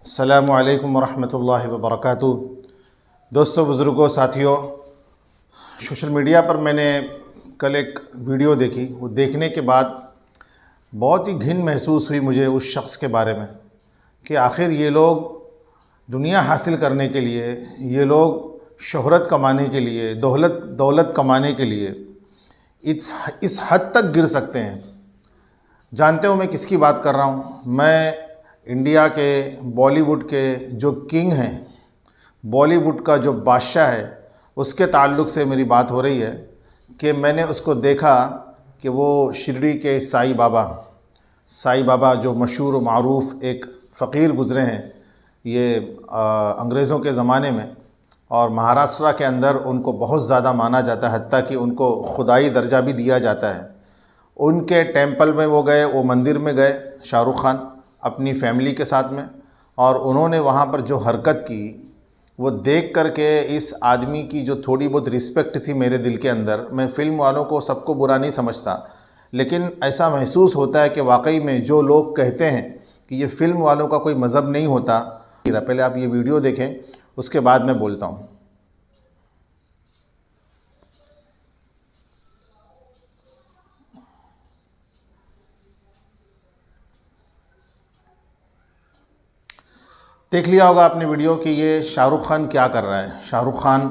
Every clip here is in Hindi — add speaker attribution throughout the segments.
Speaker 1: अस्सलामु अलैकुम वरहमतुल्लाहि वबरकातुहू। दोस्तों, बुज़ुर्गों, साथियों, सोशल मीडिया पर मैंने कल एक वीडियो देखी। वो देखने के बाद बहुत ही घिन महसूस हुई मुझे उस शख्स के बारे में कि आखिर ये लोग दुनिया हासिल करने के लिए, ये लोग शोहरत कमाने के लिए, दौलत कमाने के लिए इस हद तक गिर सकते हैं। जानते हो मैं किसकी बात कर रहा हूँ? मैं इंडिया के बॉलीवुड के जो किंग हैं, बॉलीवुड का जो बादशाह है, उसके ताल्लुक़ से मेरी बात हो रही है कि मैंने उसको देखा कि वो शिरडी के साईं बाबा जो मशहूर व मारूफ़ एक फ़कीर गुज़रे हैं ये अंग्रेज़ों के ज़माने में, और महाराष्ट्र के अंदर उनको बहुत ज़्यादा माना जाता है, हत्ता कि उनको खुदाई दर्जा भी दिया जाता है। उनके टेंपल में वो गए, वो मंदिर में गए शाहरुख़ ख़ान अपनी फैमिली के साथ में, और उन्होंने वहाँ पर जो हरकत की वो देख कर के इस आदमी की जो थोड़ी बहुत रिस्पेक्ट थी मेरे दिल के अंदर, मैं फ़िल्म वालों को सबको बुरा नहीं समझता, लेकिन ऐसा महसूस होता है कि वाकई में जो लोग कहते हैं कि ये फ़िल्म वालों का कोई मज़हब नहीं होता। पहले आप ये वीडियो देखें, उसके बाद मैं बोलता हूँ। देख लिया होगा आपने वीडियो कि ये शाहरुख़ ख़ान क्या कर रहा है। शाहरुख़ ख़ान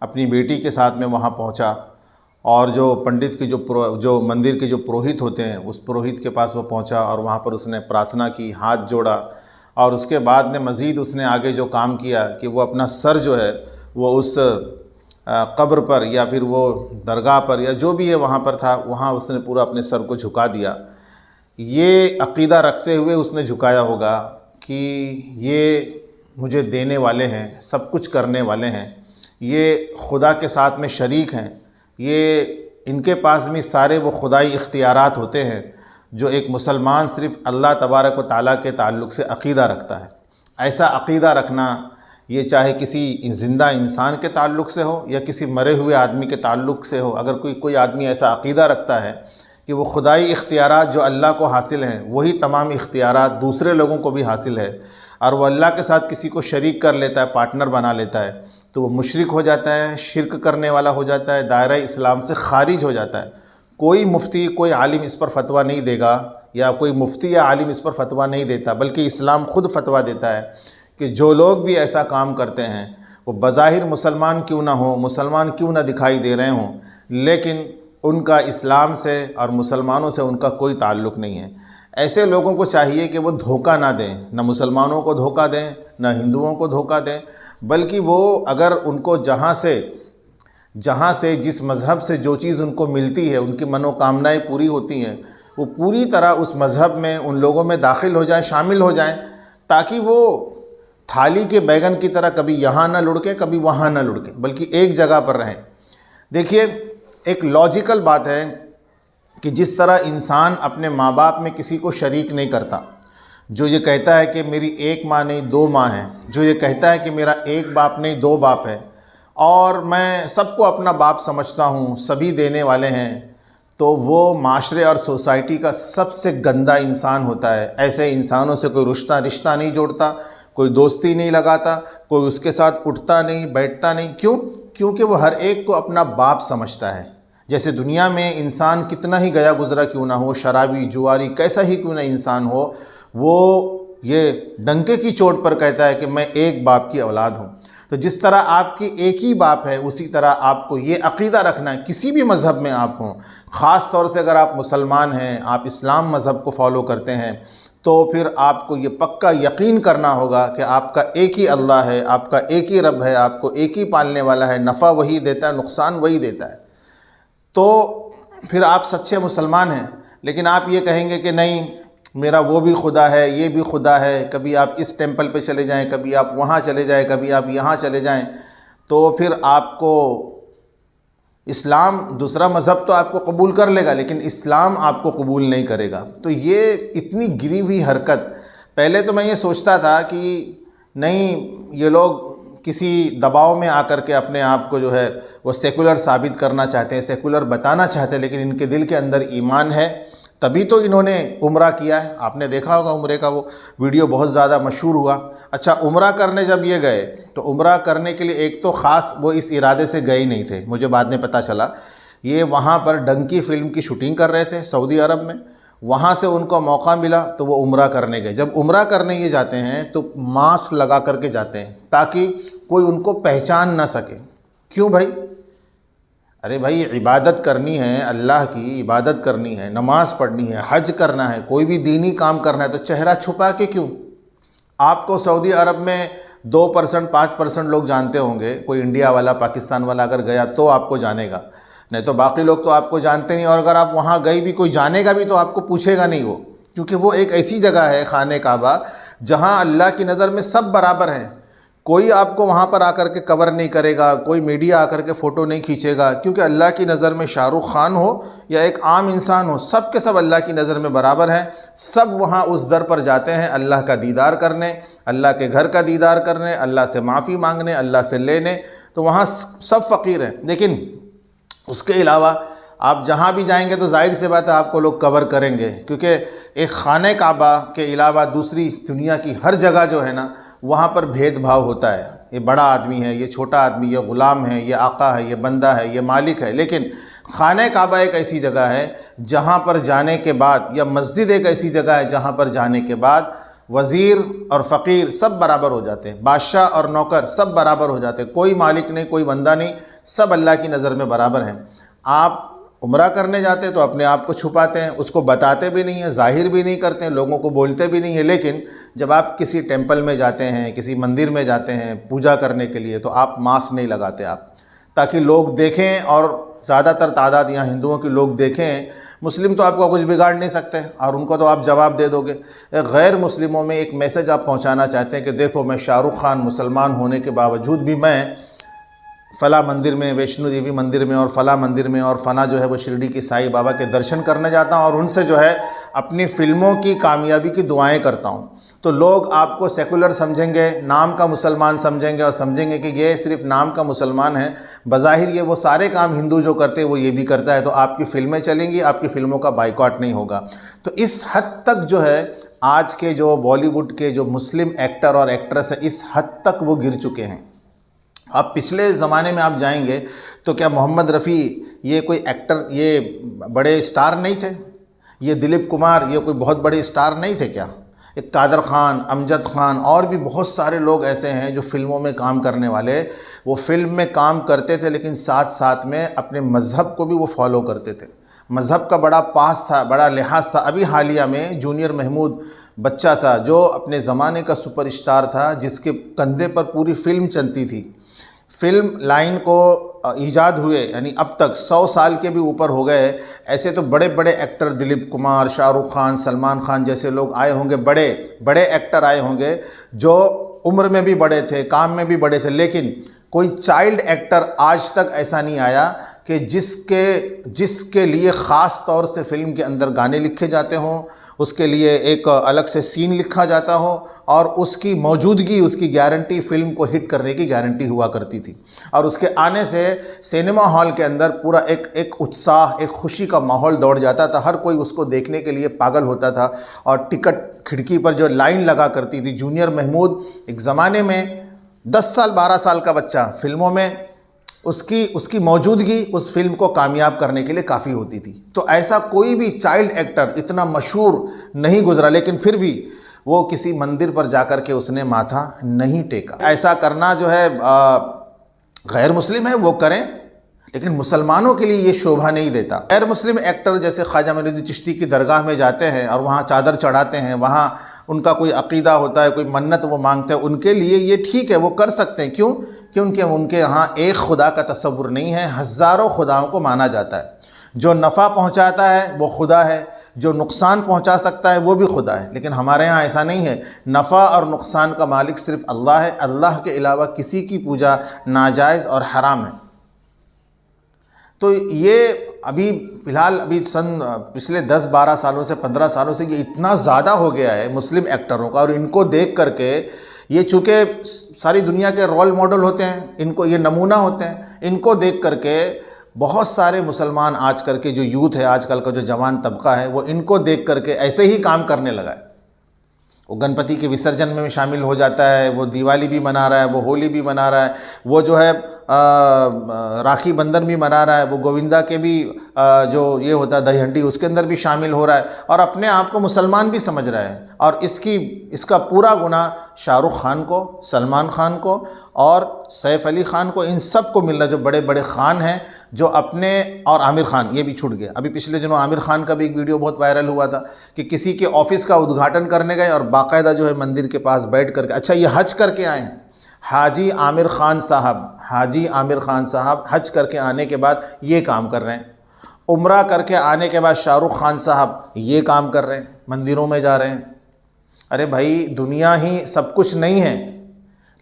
Speaker 1: अपनी बेटी के साथ में वहाँ पहुँचा, और जो पंडित की जो मंदिर के जो पुरोहित होते हैं, उस पुरोहित के पास वो पहुँचा और वहाँ पर उसने प्रार्थना की, हाथ जोड़ा, और उसके बाद में मज़ीद उसने आगे जो काम किया कि वो अपना सर जो है वो उस कब्र पर या फिर वो दरगाह पर या जो भी है वहाँ पर था, वहाँ उसने पूरा अपने सर को झुका दिया। ये अक़ीदा रखते हुए उसने झुकाया होगा कि ये मुझे देने वाले हैं, सब कुछ करने वाले हैं, ये खुदा के साथ में शरीक हैं, ये इनके पास भी सारे वो खुदाई इख्तियारात होते हैं जो एक मुसलमान सिर्फ़ अल्लाह तबारक व तआला के ताल्लुक़ से अक़ीदा रखता है। ऐसा अक़ीदा रखना, ये चाहे किसी ज़िंदा इंसान के ताल्लुक़ से हो या किसी मरे हुए आदमी के ताल्लुक़ से हो, अगर कोई आदमी ऐसा अक़ीदा रखता है कि वो खुदाई इख्तियारात जो अल्लाह को हासिल हैं वही तमाम इख्तियारात दूसरे लोगों को भी हासिल है, और वो अल्लाह के साथ किसी को शरीक कर लेता है, पार्टनर बना लेता है, तो वो मुशरिक हो जाता है, शिरक करने वाला हो जाता है, दायरा इस्लाम से ख़ारिज हो जाता है। कोई मुफ्ती, कोई आलिम इस पर फतवा नहीं देगा, या कोई मुफ्ती या आलिम इस पर फतवा नहीं देता, बल्कि इस्लाम ख़ुद फतवा देता है कि जो लोग भी ऐसा काम करते हैं वो बज़ाहिर मुसलमान क्यों ना हो, मुसलमान क्यों ना दिखाई दे रहे हों, लेकिन उनका इस्लाम से और मुसलमानों से उनका कोई ताल्लुक़ नहीं है। ऐसे लोगों को चाहिए कि वो धोखा ना दें, न मुसलमानों को धोखा दें, न हिंदुओं को धोखा दें, बल्कि वो अगर उनको जहाँ से जिस मज़हब से जो चीज़ उनको मिलती है, उनकी मनोकामनाएं पूरी होती हैं, वो पूरी तरह उस मज़हब में उन लोगों में दाखिल हो जाएं, शामिल हो जाएं, ताकि वो थाली के बैगन की तरह कभी यहाँ ना लुढ़के, कभी वहाँ ना लुढ़के, बल्कि एक जगह पर रहें। देखिए, एक लॉजिकल बात है कि जिस तरह इंसान अपने माँ बाप में किसी को शरीक नहीं करता, जो ये कहता है कि मेरी एक माँ नहीं दो माँ हैं, जो ये कहता है कि मेरा एक बाप नहीं दो बाप है, और मैं सबको अपना बाप समझता हूँ, सभी देने वाले हैं, तो वो माशरे और सोसाइटी का सबसे गंदा इंसान होता है। ऐसे इंसानों से कोई रिश्ता नहीं जोड़ता, कोई दोस्ती नहीं लगाता, कोई उसके साथ उठता नहीं, बैठता नहीं। क्यों? क्योंकि वो हर एक को अपना बाप समझता है। जैसे दुनिया में इंसान कितना ही गया गुजरा क्यों ना हो, शराबी, जुआरी, कैसा ही क्यों ना इंसान हो, वो ये डंके की चोट पर कहता है कि मैं एक बाप की औलाद हूँ। तो जिस तरह आपकी एक ही बाप है, उसी तरह आपको ये अक़ीदा रखना है, किसी भी मज़हब में आप हों, ख़ास तौर से अगर आप मुसलमान हैं, आप इस्लाम मज़हब को फॉलो करते हैं, तो फिर आपको ये पक्का यकीन करना होगा कि आपका एक ही अल्लाह है, आपका एक ही रब है, आपको एक ही पालने वाला है, नफ़ा वही देता है, नुकसान वही देता है। तो फिर आप सच्चे मुसलमान हैं। लेकिन आप ये कहेंगे कि नहीं, मेरा वो भी खुदा है, ये भी खुदा है, कभी आप इस टेंपल पे चले जाएं, कभी आप वहाँ चले जाएं, कभी आप यहाँ चले जाएं, तो फिर आपको इस्लाम, दूसरा मज़हब तो आपको कबूल कर लेगा, लेकिन इस्लाम आपको कबूल नहीं करेगा। तो ये इतनी गिरी हुई हरकत, पहले तो मैं ये सोचता था कि नहीं, ये लोग किसी दबाव में आकर के अपने आप को जो है वो सेकुलर साबित करना चाहते हैं, सेकुलर बताना चाहते हैं, लेकिन इनके दिल के अंदर ईमान है, तभी तो इन्होंने उम्रा किया है। आपने देखा होगा उम्रे का वो वीडियो बहुत ज़्यादा मशहूर हुआ। अच्छा, उम्रा करने जब ये गए तो उम्रा करने के लिए एक तो ख़ास वो इस इरादे से गए ही नहीं थे, मुझे बाद में पता चला। ये वहाँ पर डंकी फ़िल्म की शूटिंग कर रहे थे सऊदी अरब में, वहाँ से उनको मौका मिला तो वो उम्रा करने गए। जब उम्रा करने ये जाते हैं तो मास्क लगा करके जाते हैं ताकि कोई उनको पहचान ना सके। क्यों भाई? अरे भाई, इबादत करनी है, अल्लाह की इबादत करनी है, नमाज़ पढ़नी है, हज करना है, कोई भी दीनी काम करना है, तो चेहरा छुपा के क्यों? आपको सऊदी अरब में 2% 5% लोग जानते होंगे, कोई इंडिया वाला पाकिस्तान वाला अगर गया तो आपको जानेगा, नहीं तो बाकी लोग तो आपको जानते नहीं। और अगर आप वहाँ गई भी, कोई जानेगा भी तो आपको पूछेगा नहीं वो, क्योंकि वो एक ऐसी जगह है खाने काबा जहाँ अल्लाह की नज़र में सब बराबर हैं। कोई आपको वहाँ पर आकर के कवर नहीं करेगा, कोई मीडिया आकर के फ़ोटो नहीं खींचेगा, क्योंकि अल्लाह की नज़र में शाहरुख खान हो या एक आम इंसान हो, सब के सब अल्लाह की नज़र में बराबर हैं। सब वहाँ उस दर पर जाते हैं अल्लाह का दीदार करने, अल्लाह के घर का दीदार करने, अल्लाह से माफ़ी मांगने, अल्लाह से लेने। तो वहाँ सब फ़कीर हैं। लेकिन उसके अलावा आप जहाँ भी जाएंगे तो जाहिर सी बात है आपको लोग कवर करेंगे, क्योंकि एक खाने काबा के अलावा दूसरी दुनिया की हर जगह जो है ना, वहाँ पर भेदभाव होता है। ये बड़ा आदमी है, ये छोटा आदमी, ये ग़ुलाम है, ये आका है, ये बंदा है, ये मालिक है। लेकिन खाने काबा एक ऐसी जगह है जहाँ पर जाने के बाद, या मस्जिद एक ऐसी जगह है जहाँ पर जाने के बाद वज़ीर और फ़कीर सब बराबर हो जाते हैं, बादशाह और नौकर सब बराबर हो जाते हैं। कोई मालिक नहीं, कोई बंदा नहीं, सब अल्लाह की नज़र में बराबर हैं। आप उम्रा करने जाते हैं तो अपने आप को छुपाते हैं, उसको बताते भी नहीं हैं, ज़ाहिर भी नहीं करते हैं, लोगों को बोलते भी नहीं है। लेकिन जब आप किसी टेंपल में जाते हैं, किसी मंदिर में जाते हैं पूजा करने के लिए, तो आप मास्क नहीं लगाते आप, ताकि लोग देखें और ज़्यादातर तादाद यहाँ हिंदुओं के लोग देखें। मुस्लिम तो आपको कुछ बिगाड़ नहीं सकते और उनको तो आप जवाब दे दोगे। गैर मुस्लिमों में एक मैसेज आप पहुँचाना चाहते हैं कि देखो, मैं शाहरुख खान मुसलमान होने के बावजूद भी मैं फ़ला मंदिर में, वैष्णो देवी मंदिर में और फ़ला मंदिर में और फ़ला जो है वो शिरडी की साईं बाबा के दर्शन करने जाता हूँ और उनसे जो है अपनी फ़िल्मों की कामयाबी की दुआएं करता हूँ। तो लोग आपको सेकुलर समझेंगे, नाम का मुसलमान समझेंगे और समझेंगे कि ये सिर्फ नाम का मुसलमान है, बज़ाहिर ये वो सारे काम हिंदू जो करते हैं वो ये भी करता है। तो आपकी फ़िल्में चलेंगी, आपकी फ़िल्मों का बाइकॉट नहीं होगा। तो इस हद तक जो है आज के जो बॉलीवुड के जो मुस्लिम एक्टर और एक्ट्रेस है, इस हद तक वो गिर चुके हैं। आप पिछले ज़माने में आप जाएंगे तो क्या मोहम्मद रफ़ी ये कोई एक्टर, ये बड़े स्टार नहीं थे? ये दिलीप कुमार ये कोई बहुत बड़े स्टार नहीं थे क्या? एक कादर ख़ान, अमजद ख़ान और भी बहुत सारे लोग ऐसे हैं जो फ़िल्मों में काम करने वाले, वो फ़िल्म में काम करते थे लेकिन साथ साथ में अपने मज़हब को भी वो फॉलो करते थे। मज़हब का बड़ा पास था, बड़ा लिहाज था। अभी हालिया में जूनियर महमूद बच्चा सा जो अपने ज़माने का सुपरस्टार था, जिसके कंधे पर पूरी फ़िल्म चलती थी, फ़िल्म लाइन को ईजाद हुए यानी अब तक 100 साल के भी ऊपर हो गए। ऐसे तो बड़े बड़े एक्टर दिलीप कुमार, शाहरुख खान, सलमान खान जैसे लोग आए होंगे, बड़े बड़े एक्टर आए होंगे जो उम्र में भी बड़े थे, काम में भी बड़े थे, लेकिन कोई चाइल्ड एक्टर आज तक ऐसा नहीं आया कि जिसके लिए ख़ास तौर से फ़िल्म के अंदर गाने लिखे जाते हों, उसके लिए एक अलग से सीन लिखा जाता हो और उसकी मौजूदगी, उसकी गारंटी फ़िल्म को हिट करने की गारंटी हुआ करती थी। और उसके आने से सिनेमा हॉल के अंदर पूरा एक उत्साह, एक खुशी का माहौल दौड़ जाता था। हर कोई उसको देखने के लिए पागल होता था और टिकट खिड़की पर जो लाइन लगा करती थी। जूनियर महमूद एक ज़माने में 10 साल 12 साल का बच्चा, फ़िल्मों में उसकी मौजूदगी उस फिल्म को कामयाब करने के लिए काफ़ी होती थी। तो ऐसा कोई भी चाइल्ड एक्टर इतना मशहूर नहीं गुजरा, लेकिन फिर भी वो किसी मंदिर पर जाकर के उसने माथा नहीं टेका। ऐसा करना जो है गैर मुस्लिम है वो करें, लेकिन मुसलमानों के लिए ये शोभा नहीं देता। गैर मुस्लिम एक्टर जैसे ख्वाजा मोइनुद्दीन चिश्ती की दरगाह में जाते हैं और वहाँ चादर चढ़ाते हैं, वहाँ उनका कोई अक़ीदा होता है, कोई मन्नत वो मांगते हैं, उनके लिए ये ठीक है, वो कर सकते हैं। क्यों? क्योंकि उनके यहाँ एक खुदा का तसव्वुर नहीं है, हज़ारों खुदाओं को माना जाता है। जो नफ़ा पहुँचाता है वो खुदा है, जो नुकसान पहुँचा सकता है वो भी खुदा है। लेकिन हमारे यहाँ ऐसा नहीं है, नफ़ा और नुकसान का मालिक सिर्फ अल्लाह है। अल्लाह के अलावा किसी की पूजा नाजायज़ और हराम है। तो ये अभी फ़िलहाल पिछले 10-12 सालों से 15 सालों से ये इतना ज़्यादा हो गया है मुस्लिम एक्टरों का, और इनको देख करके ये चूँकि सारी दुनिया के रोल मॉडल होते हैं, इनको ये नमूना होते हैं, इनको देख करके बहुत सारे मुसलमान आजकल के जो यूथ है, आजकल का जो जवान तबका है, वो इनको देख करके ऐसे ही काम करने लगा है। वो गणपति के विसर्जन में शामिल हो जाता है, वो दिवाली भी मना रहा है, वो होली भी मना रहा है, वो जो है राखी बंधन भी मना रहा है, वो गोविंदा के भी जो ये होता है दही हंडी उसके अंदर भी शामिल हो रहा है और अपने आप को मुसलमान भी समझ रहा है। और इसका पूरा गुनाह शाहरुख खान को, सलमान खान को और सैफ अली ख़ान को, इन सब को मिल रहा है, जो बड़े बड़े ख़ान हैं जो अपने, और आमिर खान ये भी छूट गया। अभी पिछले दिनों आमिर खान का भी एक वीडियो बहुत वायरल हुआ था कि किसी के ऑफिस का उद्घाटन करने गए और बाकायदा जो है मंदिर के पास बैठ करके, अच्छा ये हज करके आए हैं, हाजी आमिर खान साहब, हाजी आमिर खान साहब हज करके आने के बाद ये काम कर रहे हैं, उम्रा करके आने के बाद शाहरुख खान साहब ये काम कर रहे हैं, मंदिरों में जा रहे हैं। अरे भाई, दुनिया ही सब कुछ नहीं है।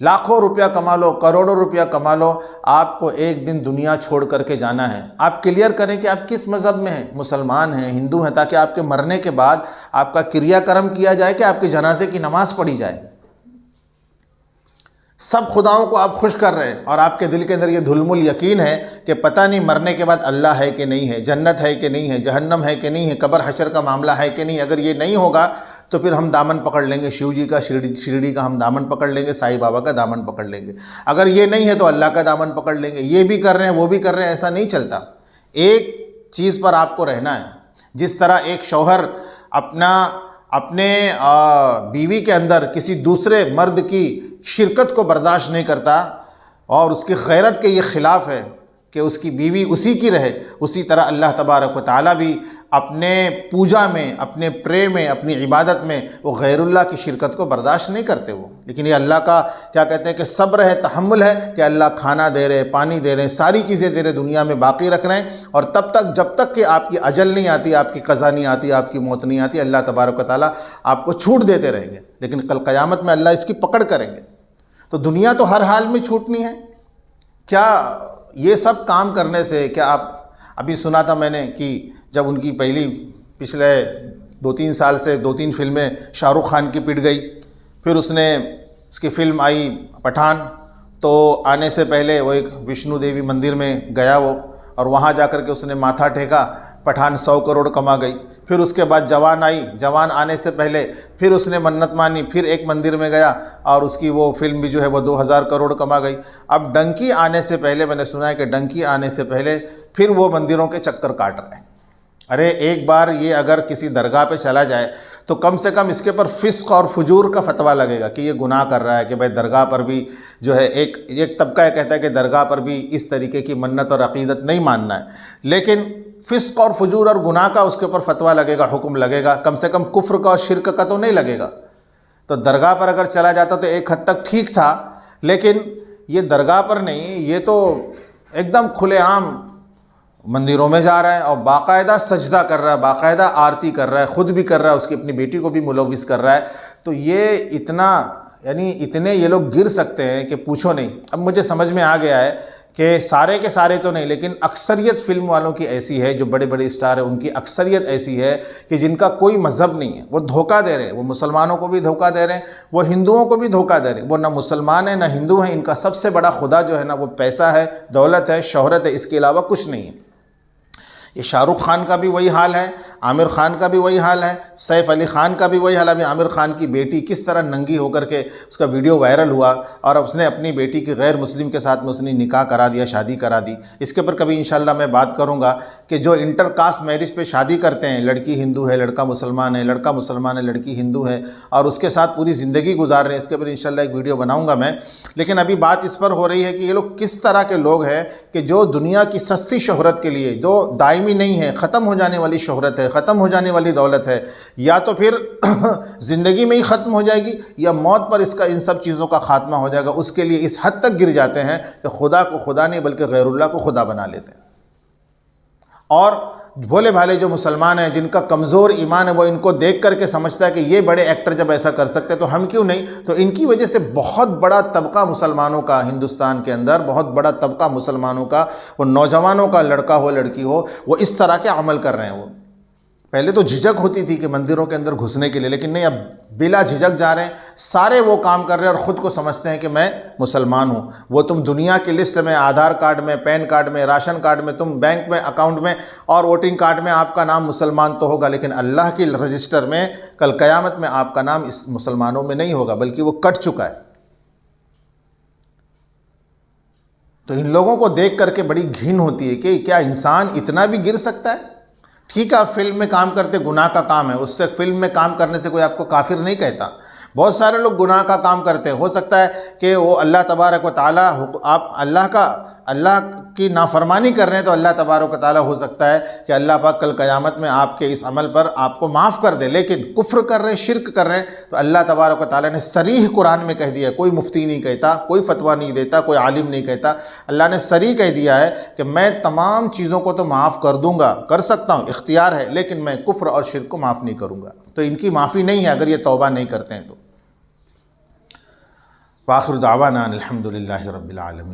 Speaker 1: लाखों रुपया कमा लो, करोड़ों रुपया कमा लो, आपको एक दिन दुनिया छोड़ करके जाना है। आप क्लियर करें कि आप किस मज़हब में हैं, मुसलमान हैं, हिंदू हैं, ताकि आपके मरने के बाद आपका क्रियाकर्म किया जाए कि आपके जनाजे की नमाज़ पढ़ी जाए। सब खुदाओं को आप खुश कर रहे हैं और आपके दिल के अंदर ये धुलमुल यकीन है कि पता नहीं मरने के बाद अल्लाह है कि नहीं है, जन्नत है कि नहीं है, जहन्नम है कि नहीं है, कब्र हशर का मामला है कि नहीं। अगर ये नहीं होगा तो फिर हम दामन पकड़ लेंगे शिव जी का, शिरडी का हम दामन पकड़ लेंगे, साईं बाबा का दामन पकड़ लेंगे। अगर ये नहीं है तो अल्लाह का दामन पकड़ लेंगे। ये भी कर रहे हैं, वो भी कर रहे हैं, ऐसा नहीं चलता। एक चीज़ पर आपको रहना है। जिस तरह एक शौहर अपने बीवी के अंदर किसी दूसरे मर्द की शिरकत को बर्दाश्त नहीं करता और उसकी गैरत के ये ख़िलाफ़ है कि उसकी बीवी उसी की रहे, उसी तरह अल्लाह तबारक व तआला भी अपने पूजा में, अपने प्रेम में, अपनी इबादत में वो गैरुल्लाह की शिरकत को बर्दाश्त नहीं करते वो। लेकिन ये अल्लाह का क्या कहते हैं कि सब्र है, तहम्मुल है कि अल्लाह खाना दे रहे, पानी दे रहे, सारी चीज़ें दे रहे, दुनिया में बाकी रख रहे हैं। और तब तक, जब तक कि आपकी अजल नहीं आती, आपकी क़ज़ा नहीं आती, आपकी मौत नहीं आती, अल्लाह तबारक व तआला आपको छूट देते रहेंगे। लेकिन कल क़यामत में अल्लाह इसकी पकड़ करेंगे। तो दुनिया तो हर हाल में छूटनी है। क्या ये सब काम करने से, क्या आप, अभी सुना था मैंने कि जब उनकी पहली पिछले 2-3 साल से 2-3 फिल्में शाहरुख खान की पिट गई, फिर उसकी फ़िल्म आई पठान, तो आने से पहले वो एक विष्णु देवी मंदिर में गया वो, और वहाँ जाकर के उसने माथा टेका, पठान 100 करोड़ कमा गई। फिर उसके बाद जवान आई, जवान आने से पहले फिर उसने मन्नत मानी, फिर एक मंदिर में गया और उसकी वो फिल्म भी जो है वो 2000 करोड़ कमा गई। अब डंकी आने से पहले, मैंने सुना है कि डंकी आने से पहले फिर वो मंदिरों के चक्कर काट रहे हैं। अरे एक बार ये अगर किसी दरगाह पे चला जाए तो कम से कम इसके पर फ़िस्क और फजूर का फतवा लगेगा कि ये गुनाह कर रहा है, कि भाई दरगाह पर भी जो है एक तबका कहता है कि दरगाह पर भी इस तरीके की मन्नत और अक़ीदत नहीं मानना है। लेकिन फ़िस्क और फजूर और गुनाह का उसके ऊपर फतवा लगेगा, हुक्म लगेगा, कम से कम कुफ्र का और शिरक का तो नहीं लगेगा। तो दरगाह पर अगर चला जाता तो एक हद तक ठीक था, लेकिन ये दरगाह पर नहीं, ये तो एकदम खुलेआम मंदिरों में जा रहा है और बाकायदा सजदा कर रहा है, बाकायदा आरती कर रहा है, ख़ुद भी कर रहा है, उसकी अपनी बेटी को भी मुलव्विस कर रहा है। तो ये इतने ये लोग गिर सकते हैं कि पूछो नहीं। अब मुझे समझ में आ गया है कि सारे के सारे तो नहीं, लेकिन अक्सरियत फिल्म वालों की ऐसी है, जो बड़े बड़े स्टार हैं उनकी अक्सरियत ऐसी है कि जिनका कोई मज़हब नहीं है, वो धोखा दे रहे हैं। वो मुसलमानों को भी धोखा दे रहे हैं, वो हिंदुओं को भी धोखा दे रहे हैं। वो ना मुसलमान है ना हिंदू हैं, इनका सबसे बड़ा खुदा जो है ना वो पैसा है, दौलत है, शोहरत है, इसके अलावा कुछ नहीं है। ये शाहरुख खान का भी वही हाल है, आमिर खान का भी वही हाल है, सैफ अली ख़ान का भी वही हाल है। अभी आमिर खान की बेटी किस तरह नंगी होकर के उसका वीडियो वायरल हुआ और उसने अपनी बेटी की गैर मुस्लिम के साथ में उसने निकाह करा दिया, शादी करा दी। इसके ऊपर कभी इंशाल्लाह मैं बात करूँगा कि जो इंटरकास्ट मैरिज पे शादी करते हैं, लड़की हिंदू है, लड़का मुसलमान है, लड़का मुसलमान है, लड़की हिंदू है, और उसके साथ पूरी ज़िंदगी गुजार रहे हैं, इसके ऊपर इंशाल्लाह एक वीडियो बनाऊँगा मैं। लेकिन अभी बात इस पर हो रही है कि ये लोग किस तरह के लोग हैं कि जो दुनिया की सस्ती शोहरत के लिए, जो दायमी नहीं है, ख़त्म हो जाने वाली शोहरत है, ख़त्म हो जाने वाली दौलत है, या तो फिर ज़िंदगी में ही ख़त्म हो जाएगी या मौत पर इसका इन सब चीज़ों का ख़ात्मा हो जाएगा, उसके लिए इस हद तक गिर जाते हैं कि खुदा को खुदा नहीं बल्कि गैरुल्लाह को खुदा बना लेते हैं। और भोले भाले जो मुसलमान हैं, जिनका कमज़ोर ईमान है, वो इनको देख करके समझता है कि ये बड़े एक्टर जब ऐसा कर सकते हैं तो हम क्यों नहीं। तो इनकी वजह से बहुत बड़ा तबका मुसलमानों का, हिंदुस्तान के अंदर बहुत बड़ा तबका मुसलमानों का, वो नौजवानों का, लड़का हो लड़की हो, वो इस तरह के अमल कर रहे हैं। वो पहले तो झिझक होती थी कि मंदिरों के अंदर घुसने के लिए, लेकिन नहीं, अब बिला झिझक जा रहे हैं, सारे वो काम कर रहे हैं और ख़ुद को समझते हैं कि मैं मुसलमान हूँ। वो तुम दुनिया की लिस्ट में, आधार कार्ड में, पैन कार्ड में, राशन कार्ड में, तुम बैंक में अकाउंट में और वोटिंग कार्ड में आपका नाम मुसलमान तो होगा, लेकिन अल्लाह की रजिस्टर में कल क़यामत में आपका नाम इस मुसलमानों में नहीं होगा, बल्कि वो कट चुका है। तो इन लोगों को देख करके बड़ी घिन होती है कि क्या इंसान इतना भी गिर सकता है। ठीक है, आप फिल्म में काम करते, गुनाह का काम है, उससे फिल्म में काम करने से कोई आपको काफिर नहीं कहता। बहुत सारे लोग गुनाह का काम करते हैं, हो सकता है कि वो अल्लाह तबारक व तआला, आप अल्लाह की नाफरमानी कर रहे हैं तो अल्लाह तबारक व तआला हो सकता है कि अल्लाह पाक कल क़यामत में आपके इस अमल पर आपको माफ़ कर दे। लेकिन कुफ्र कर रहे हैं, शिरक कर रहे हैं, तो अल्लाह तबारक व तआला ने सरीह कुरान में कह दिया, कोई मुफ्ती नहीं कहता, कोई फतवा नहीं देता, कोई आलिम नहीं कहता, अल्लाह ने सरीह कह दिया है कि मैं तमाम चीज़ों को तो माफ़ कर दूँगा, कर सकता हूँ, इख्तियार है, लेकिन मैं कुफ्र और शिरक को माफ़ नहीं करूँगा। तो इनकी माफ़ी नहीं है अगर ये तौबा नहीं करते हैं तो। वाखिर दावाना अल्हम्दुलिल्लाहि रब्बिल आलमीन।